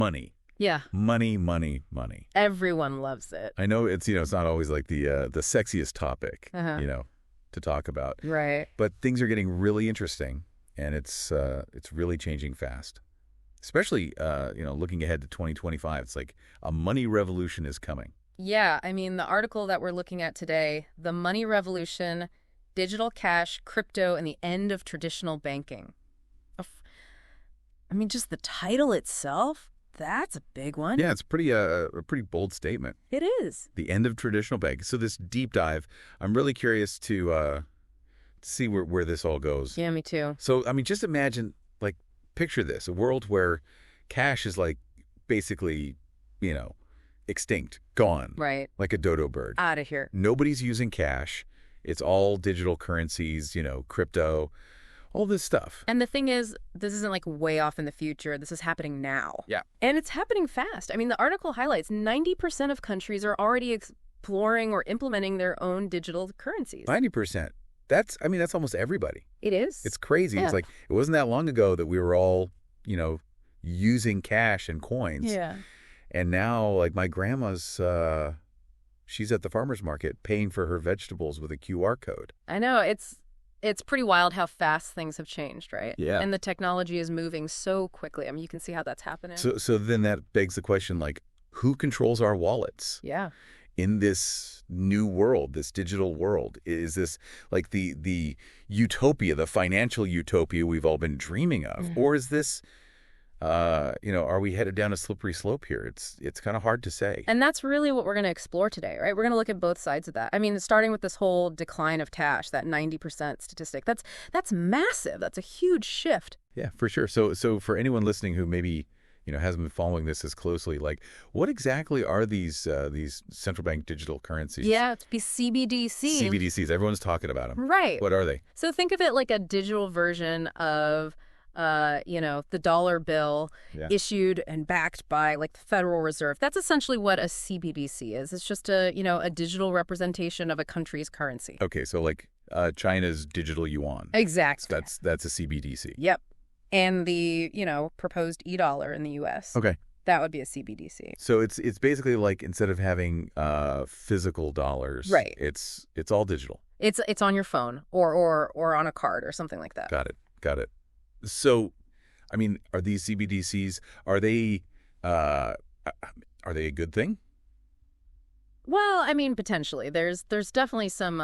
money. Yeah. Money, money, money. Everyone loves it. I know it's not always like the sexiest topic, Uh-huh. to talk about. Right. But things are getting really interesting, and it's really changing fast. Especially, looking ahead to 2025, it's like a money revolution is coming. Yeah, I mean, the article that we're looking at today, The Money Revolution, Digital Cash, Crypto, and the End of Traditional Banking. I mean, just the title itself, that's a big one. Yeah, it's a pretty bold statement. It is. The end of traditional banking. So this deep dive, I'm really curious to see where this all goes. Yeah, me too. So, I mean, just imagine, like, picture this, a world where cash is like basically, extinct, gone. Right. Like a dodo bird. Out of here. Nobody's using cash. It's all digital currencies, crypto, all this stuff. And the thing is, this isn't like way off in the future. This is happening now. Yeah. And it's happening fast. I mean, the article highlights 90% of countries are already exploring or implementing their own digital currencies. 90%. That's almost everybody. It is. It's crazy. Yeah. It's like, it wasn't that long ago that we were all, using cash and coins. Yeah. And now, like, my grandma's, she's at the farmer's market paying for her vegetables with a QR code. I know. It's pretty wild how fast things have changed, right? Yeah. And the technology is moving so quickly. I mean, you can see how that's happening. So then that begs the question, like, who controls our wallets? Yeah. In this new world, this digital world? Is this like the utopia, the financial utopia we've all been dreaming of? Mm-hmm. Or is this, are we headed down a slippery slope here? It's kind of hard to say. And that's really what we're going to explore today, right? We're going to look at both sides of that. I mean, starting with this whole decline of cash, that 90% statistic, that's massive. That's a huge shift. Yeah, for sure. So for anyone listening who maybe hasn't been following this as closely, like, what exactly are these central bank digital currencies? Yeah, it'd be CBDC. CBDCs. Everyone's talking about them. Right. What are they? So think of it like a digital version of, the dollar bill issued and backed by like the Federal Reserve. That's essentially what a CBDC is. It's just a digital representation of a country's currency. Okay, so like China's digital yuan. Exactly. That's a CBDC. Yep. And the, proposed e-dollar in the U.S. Okay. That would be a CBDC. So it's basically like, instead of having physical dollars, right, it's all digital. It's on your phone or on a card or something like that. Got it. So, I mean, are these CBDCs, are they a good thing? Well, I mean, potentially. There's definitely some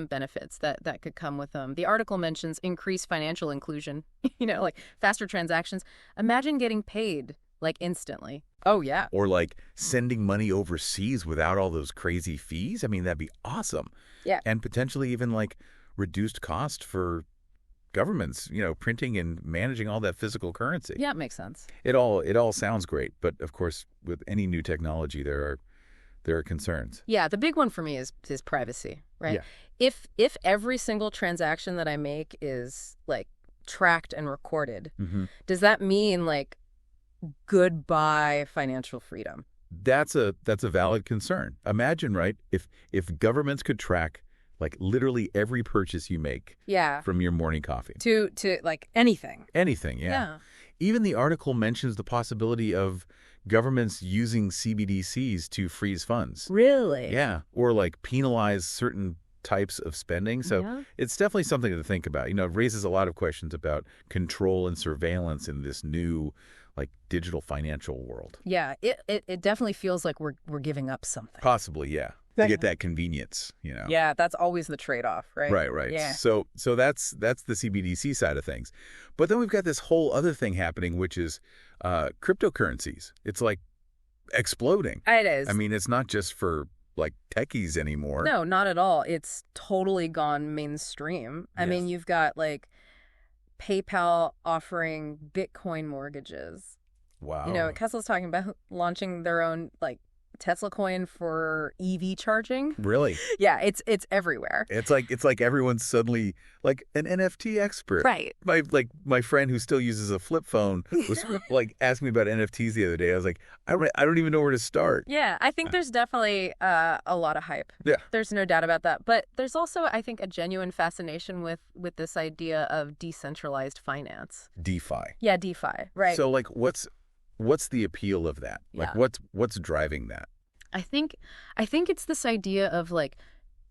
benefits that could come with them. The article mentions increased financial inclusion, like faster transactions. Imagine getting paid like instantly. Oh, yeah. Or like sending money overseas without all those crazy fees. I mean, that'd be awesome. Yeah. And potentially even like reduced cost for governments, printing and managing all that physical currency. Yeah, it makes sense. It all sounds great, but of course, with any new technology, there are concerns. Yeah, the big one for me is privacy, right? Yeah. If every single transaction that I make is like tracked and recorded, does that mean like goodbye financial freedom? That's a valid concern. Imagine, right, if governments could track like literally every purchase you make from your morning coffee to like anything. Anything, yeah. Even the article mentions the possibility of governments using CBDCs to freeze funds. Really? Yeah, or like penalize certain types of spending. So it's definitely something to think about. It raises a lot of questions about control and surveillance in this new like digital financial world. Yeah, it definitely feels like we're giving up something. Possibly, yeah. To get that convenience, Yeah, that's always the trade-off, right? Right. Yeah. So that's the CBDC side of things. But then we've got this whole other thing happening, which is cryptocurrencies. It's like exploding. It is. I mean, it's not just for like techies anymore. No, not at all. It's totally gone mainstream. I mean, you've got like PayPal offering Bitcoin mortgages. Wow. Tesla's talking about launching their own like Tesla coin for EV charging. Really? Yeah, it's everywhere. It's like everyone's suddenly like an NFT expert. Right. My friend who still uses a flip phone was like asking me about NFTs the other day. I was like, I don't even know where to start. Yeah, I think there's definitely a lot of hype. Yeah. There's no doubt about that. But there's also, I think, a genuine fascination with this idea of decentralized finance. DeFi. Yeah, DeFi. Right. So like what's what's the appeal of that? Like, Yeah. what's driving that? I think it's this idea of like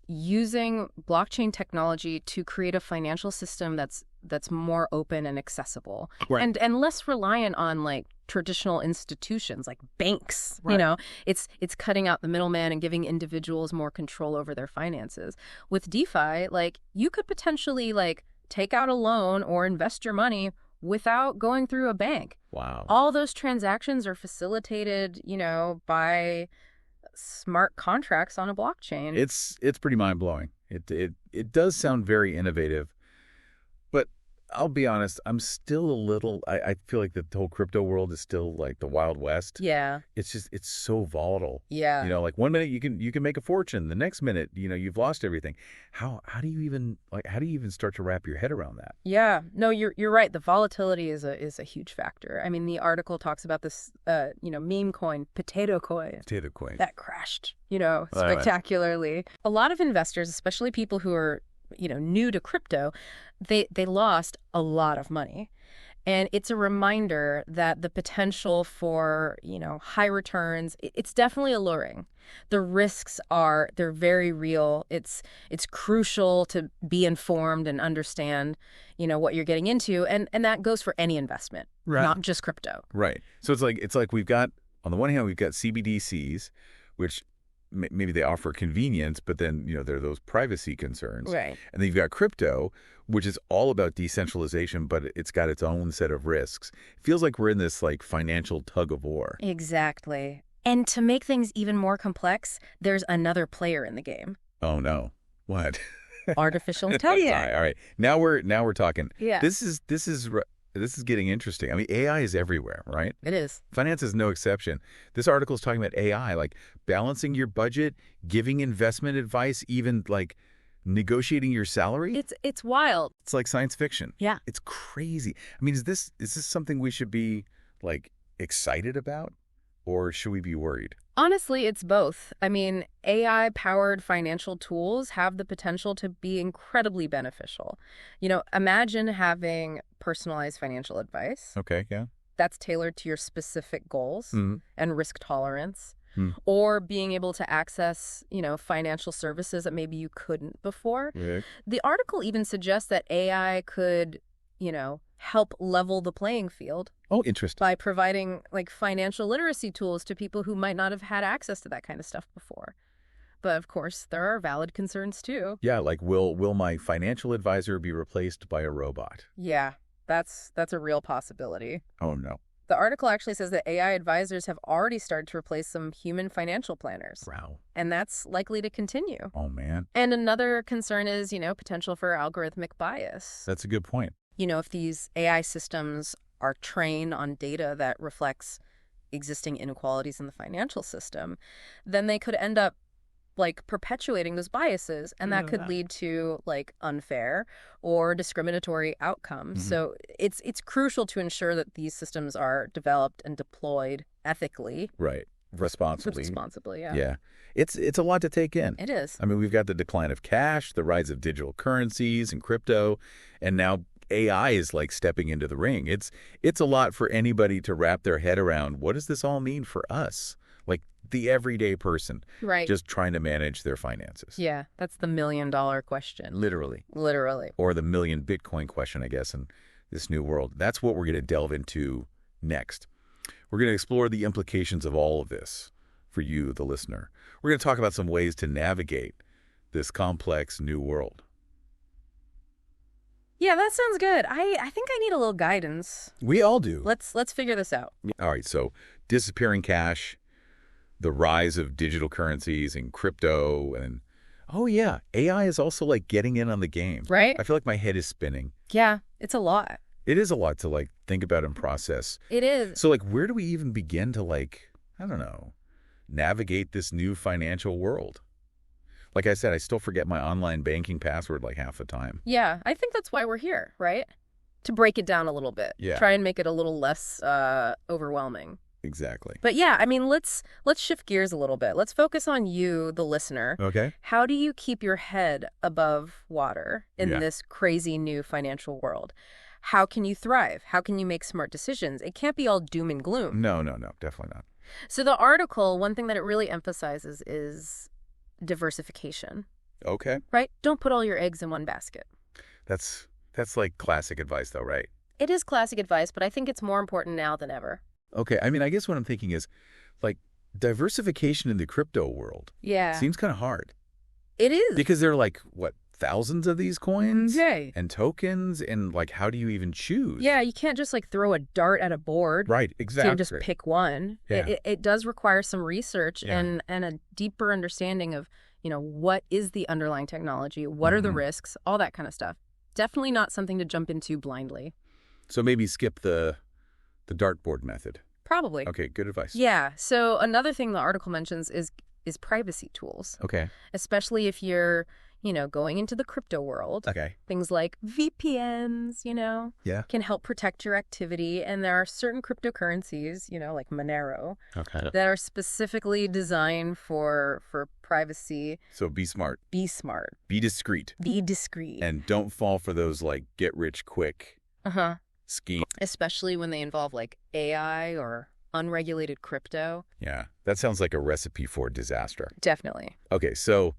using blockchain technology to create a financial system that's more open and accessible, Right. and less reliant on like traditional institutions like banks. Right. It's cutting out the middleman and giving individuals more control over their finances. With DeFi, like you could potentially like take out a loan or invest your money without going through a bank. Wow. All those transactions are facilitated, by smart contracts on a blockchain. It's pretty mind-blowing. It does sound very innovative, but I'll be honest, I'm still a little, I feel like the whole crypto world is still like the Wild West. Yeah. It's so volatile. Yeah. Like 1 minute you can make a fortune, the next minute, you've lost everything. How do you even start to wrap your head around that? Yeah. No, you're right. The volatility is a huge factor. I mean, the article talks about this meme coin, potato coin. Potato coin. That crashed, spectacularly. A lot of investors, especially people who are new to crypto, they lost a lot of money. And it's a reminder that the potential for, high returns, it's definitely alluring. The risks they're very real. It's crucial to be informed and understand, what you're getting into. And that goes for any investment, Right. not just crypto. Right. So it's like we've got, on the one hand, we've got CBDCs, which maybe they offer convenience, but then, there are those privacy concerns. Right. And then you've got crypto, which is all about decentralization, but it's got its own set of risks. It feels like we're in this like financial tug of war. Exactly. And to make things even more complex, there's another player in the game. Oh no. What? Artificial intelligence. All right. Now we're talking. Yeah. This is getting interesting. I mean, AI is everywhere, right? It is. Finance is no exception. This article is talking about AI, like balancing your budget, giving investment advice, even like negotiating your salary. It's wild. It's like science fiction. Yeah. It's crazy. I mean, is this something we should be like excited about, or should we be worried? Honestly, it's both. I mean, AI-powered financial tools have the potential to be incredibly beneficial. Imagine having personalized financial advice. Okay, yeah. That's tailored to your specific goals Mm-hmm. and risk tolerance. Mm. Or being able to access, financial services that maybe you couldn't before. Yeah. The article even suggests that AI could, help level the playing field. Oh, interesting. By providing like financial literacy tools to people who might not have had access to that kind of stuff before. But of course, there are valid concerns too. Yeah, like will my financial advisor be replaced by a robot? Yeah, that's a real possibility. Oh no. The article actually says that AI advisors have already started to replace some human financial planners. Wow. And that's likely to continue. Oh man. And another concern is, potential for algorithmic bias. That's a good point. If these AI systems are trained on data that reflects existing inequalities in the financial system, then they could end up like perpetuating those biases, and that could lead to like unfair or discriminatory outcomes. Mm-hmm. So it's crucial to ensure that these systems are developed and deployed ethically. Right. Responsibly. Yeah. Yeah. It's a lot to take in. It is. I mean, we've got the decline of cash, the rise of digital currencies and crypto, and now AI is like stepping into the ring. It's a lot for anybody to wrap their head around. What does this all mean for us? Like the everyday person, right? Just trying to manage their finances. Yeah, that's the $1 million question. Literally. Or the million Bitcoin question, I guess, in this new world. That's what we're going to delve into next. We're going to explore the implications of all of this for you, the listener. We're going to talk about some ways to navigate this complex new world. Yeah, that sounds good. I think I need a little guidance. We all do. Let's figure this out. All right, so disappearing cash, the rise of digital currencies and crypto, and oh yeah, AI is also like getting in on the game. Right? I feel like my head is spinning. Yeah, it's a lot. It is a lot to like think about and process. It is. So like where do we even begin to like, I don't know, navigate this new financial world? Like I said, I still forget my online banking password like half the time. Yeah, I think that's why we're here, right? To break it down a little bit. Yeah. Try and make it a little less overwhelming. Exactly. But yeah, I mean, let's shift gears a little bit. Let's focus on you, the listener. Okay. How do you keep your head above water in this crazy new financial world? how can you thrive? How can you make smart decisions? It can't be all doom and gloom. No, definitely not. So the article, one thing that it really emphasizes is diversification. Okay. Right? Don't put all your eggs in one basket. That's like classic advice, though, right? It is classic advice, but I think it's more important now than ever. Okay. I mean, I guess what I'm thinking is, like, diversification in the crypto world seems kind of hard. It is. Because there are, like, what, thousands of these coins? Yeah. And tokens? And, like, how do you even choose? Yeah, you can't just, like, throw a dart at a board. Right, exactly. To just pick one. Yeah. It does require some research and a deeper understanding of, what is the underlying technology? What are the risks? All that kind of stuff. Definitely not something to jump into blindly. So maybe skip the dartboard method. Probably. Okay, good advice. Yeah. So another thing the article mentions is privacy tools. Okay. Especially if you're, going into the crypto world. Okay. Things like VPNs, can help protect your activity. And there are certain cryptocurrencies, like Monero, that are specifically designed for privacy. So be smart. Be smart. Be discreet. Be discreet. And don't fall for those, like, get-rich-quick schemes. Especially when they involve, like, AI or unregulated crypto. Yeah, that sounds like a recipe for disaster. Definitely. Okay, so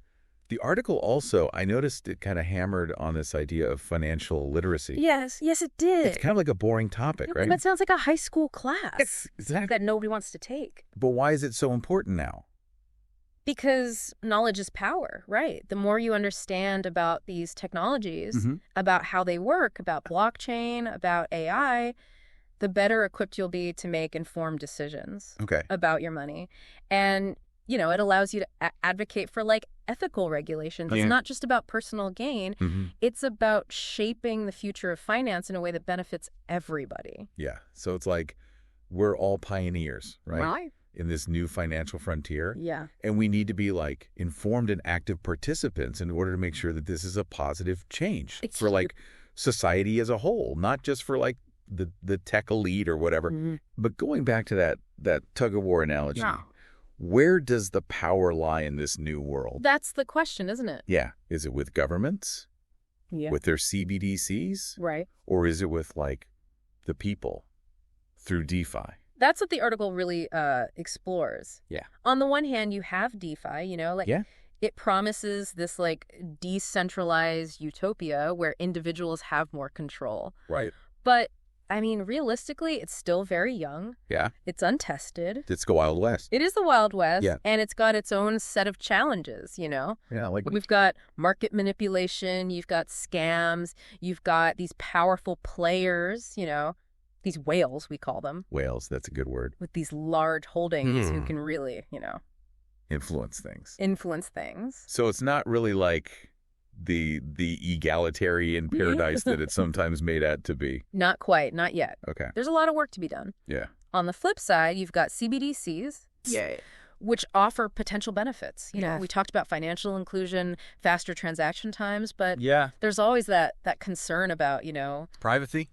the article also, I noticed it kind of hammered on this idea of financial literacy. Yes, it did. It's kind of like a boring topic, right? That sounds like a high school class. Exactly. That nobody wants to take. But why is it so important now? Because knowledge is power, right? The more you understand about these technologies, about how they work, about blockchain, about AI, the better equipped you'll be to make informed decisions about your money. And, it allows you to advocate for, like, ethical regulations. It's not just about personal gain. It's about shaping the future of finance in a way that benefits everybody. Yeah. So it's like we're all pioneers, right? Right. In this new financial frontier. Yeah. And we need to be, like, informed and active participants in order to make sure that this is a positive change for, like, society as a whole, not just for, like, the tech elite or whatever. But going back to that tug-of-war analogy, where does the power lie in this new world? That's the question, isn't it? Yeah. Is it with governments? Yeah. With their CBDCs? Right. Or is it with, like, the people through DeFi? That's what the article really explores. Yeah. On the one hand, you have DeFi, it promises this, like, decentralized utopia where individuals have more control. Right. But, I mean, realistically, it's still very young. Yeah. It's untested. It's the Wild West. It is the Wild West. Yeah. And it's got its own set of challenges, Yeah, like We've got market manipulation. You've got scams. You've got these powerful players, these whales, we call them. Whales, that's a good word. With these large holdings who can really, influence things. So it's not really like the egalitarian paradise that it's sometimes made out to be. Not quite, not yet. Okay. There's a lot of work to be done. Yeah. On the flip side, you've got CBDCs. Yeah. Which offer potential benefits. We talked about financial inclusion, faster transaction times, but there's always that concern about, privacy,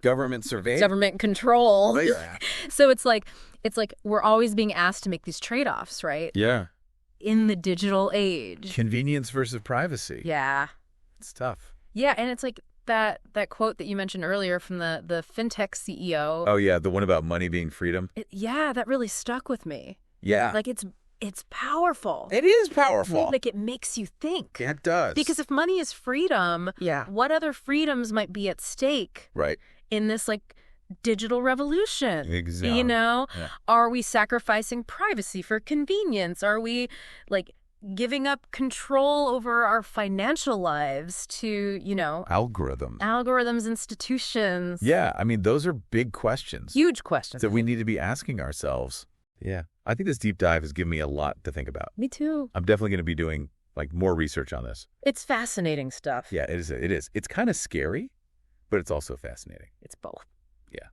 government surveillance, government control. Yeah. So it's like we're always being asked to make these trade-offs, right? Yeah. In the digital age. Convenience versus privacy. Yeah. It's tough. Yeah, and it's like that quote that you mentioned earlier from the fintech CEO. Oh yeah, the one about money being freedom. That really stuck with me. Yeah. Like it's powerful. It is powerful. Like it makes you think. It does. Because if money is freedom, what other freedoms might be at stake? Right. In this like digital revolution. Exactly. Are we sacrificing privacy for convenience? Are we like giving up control over our financial lives to, algorithms, institutions? Yeah, I mean, those are big questions. Huge questions. That we need to be asking ourselves. Yeah. I think this deep dive has given me a lot to think about. Me too. I'm definitely going to be doing like more research on this. It's fascinating stuff. Yeah, it is. It's kind of scary, but it's also fascinating. It's both. Yeah.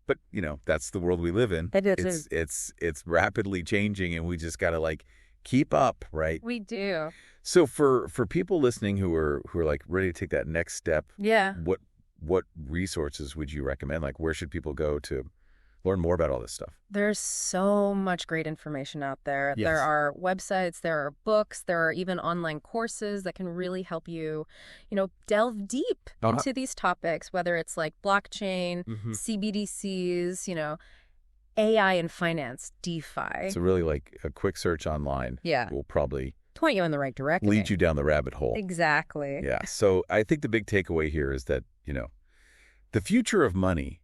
But, that's the world we live in. It's rapidly changing and we just got to like keep up, right? We do. So for people listening who are like ready to take that next step, yeah. What resources would you recommend? Like where should people go to learn more about all this stuff? There's so much great information out there. Yes. There are websites, there are books, there are even online courses that can really help you, delve deep into these topics, whether it's like blockchain, CBDCs, AI and finance, DeFi. So really like a quick search online will probably point you in the right direction. lead you down the rabbit hole. Exactly. Yeah. So I think the big takeaway here is that, the future of money,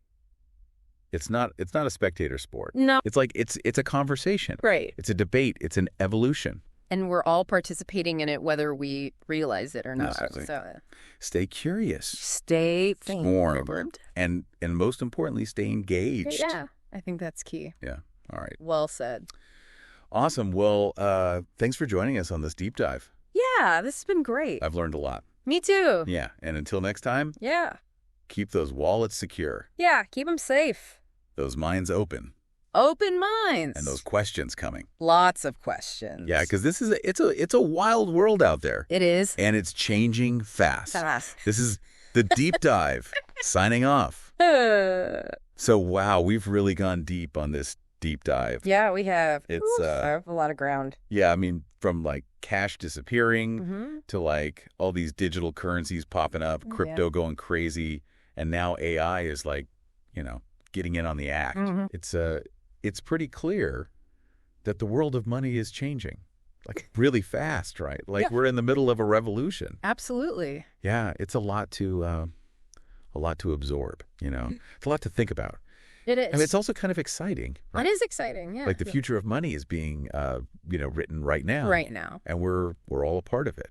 it's not a spectator sport. No. It's like it's a conversation. Right. It's a debate. It's an evolution. And we're all participating in it whether we realize it or not. Exactly. So Stay curious. stay Informed. And most importantly, stay engaged. Yeah. I think that's key. Yeah. All right. Well said. Awesome. Well, thanks for joining us on this deep dive. Yeah, this has been great. I've learned a lot. Me too. Yeah. And until next time, Yeah. keep those wallets secure, Yeah, keep them safe. those minds open, Open minds. and those questions coming. Lots of questions. Yeah, because it's a wild world out there, It is. and it's changing fast. Fast. This is the deep dive. Signing off. So wow, we've really gone deep on this deep dive. Yeah, we have. It's I have a lot of ground. yeah, I mean, from like cash disappearing to like all these digital currencies popping up, crypto going crazy, and now AI is like, getting in on the act. It's pretty clear that the world of money is changing, like really fast, right? Like we're in the middle of a revolution. Absolutely. Yeah, it's a lot to absorb. It's a lot to think about. It is. I mean, it's also kind of exciting. Right? It is exciting, yeah. Like the future of money is being, written right now. Right now. And we're all a part of it.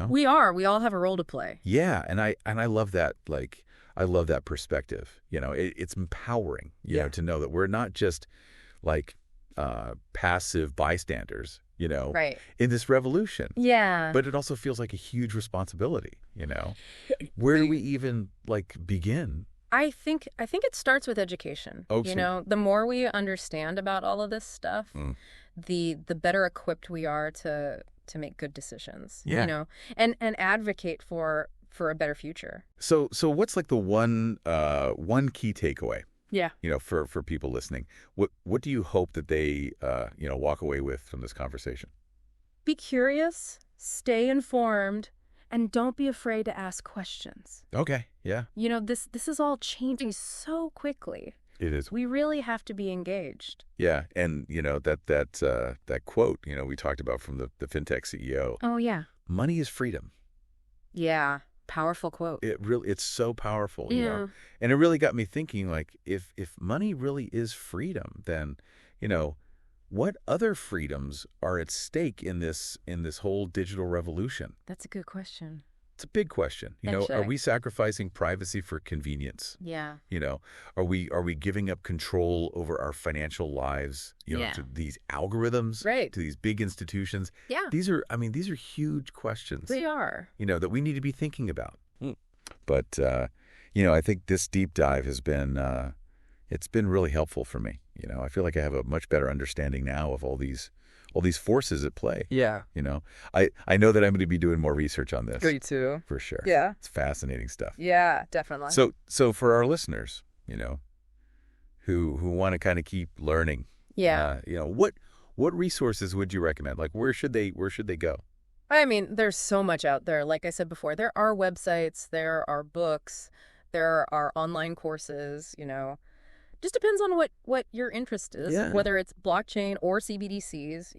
We are. We all have a role to play. Yeah, and I love that. Like, I love that perspective. It's empowering. To know that we're not just like passive bystanders. Right. In this revolution. Yeah. But it also feels like a huge responsibility. Where do we even like begin? I think it starts with education. Okay. The more we understand about all of this stuff, the better equipped we are to make good decisions. Yeah. And advocate for a better future. So what's like the one key takeaway? Yeah. For people listening, what do you hope that they walk away with from this conversation? Be curious, stay informed, and don't be afraid to ask questions. Okay. Yeah. This is all changing so quickly. It is. We really have to be engaged. Yeah, and that quote we talked about from the fintech CEO. Oh yeah. Money is freedom. Yeah. Powerful quote. It's so powerful, Yeah. And it really got me thinking, like, if money really is freedom, then, what other freedoms are at stake in this whole digital revolution? That's a good question. It's a big question. Are we sacrificing privacy for convenience? Yeah. Are we giving up control over our financial lives, to these algorithms, Right. to these big institutions? Yeah. These are huge questions. They are. That we need to be thinking about. But I think this deep dive has been it's been really helpful for me. I feel like I have a much better understanding now of all these forces at play. Yeah. I know that I'm going to be doing more research on this. Me too. For sure. Yeah. It's fascinating stuff. Yeah, definitely. So for our listeners, who want to kind of keep learning, Yeah. what resources would you recommend? Like, where should they go? I mean, there's so much out there. Like I said before, there are websites, there are books, there are online courses, Just depends on what your interest is, whether it's blockchain or CBDCs,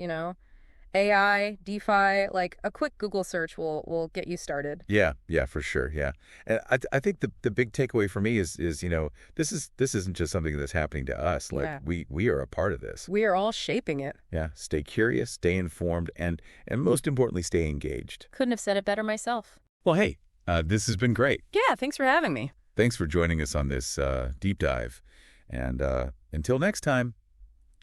AI, DeFi, like a quick Google search will get you started. Yeah, for sure. Yeah. And I think the big takeaway for me is this isn't just something that's happening to us. Like we are a part of this. We are all shaping it. Yeah. Stay curious, stay informed, and most importantly, stay engaged. Couldn't have said it better myself. Well, hey, this has been great. Yeah, thanks for having me. Thanks for joining us on this deep dive. And until next time,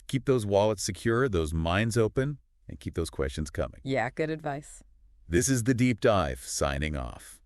keep those wallets secure, those minds open, and keep those questions coming. Yeah, good advice. This is The Deep Dive, signing off.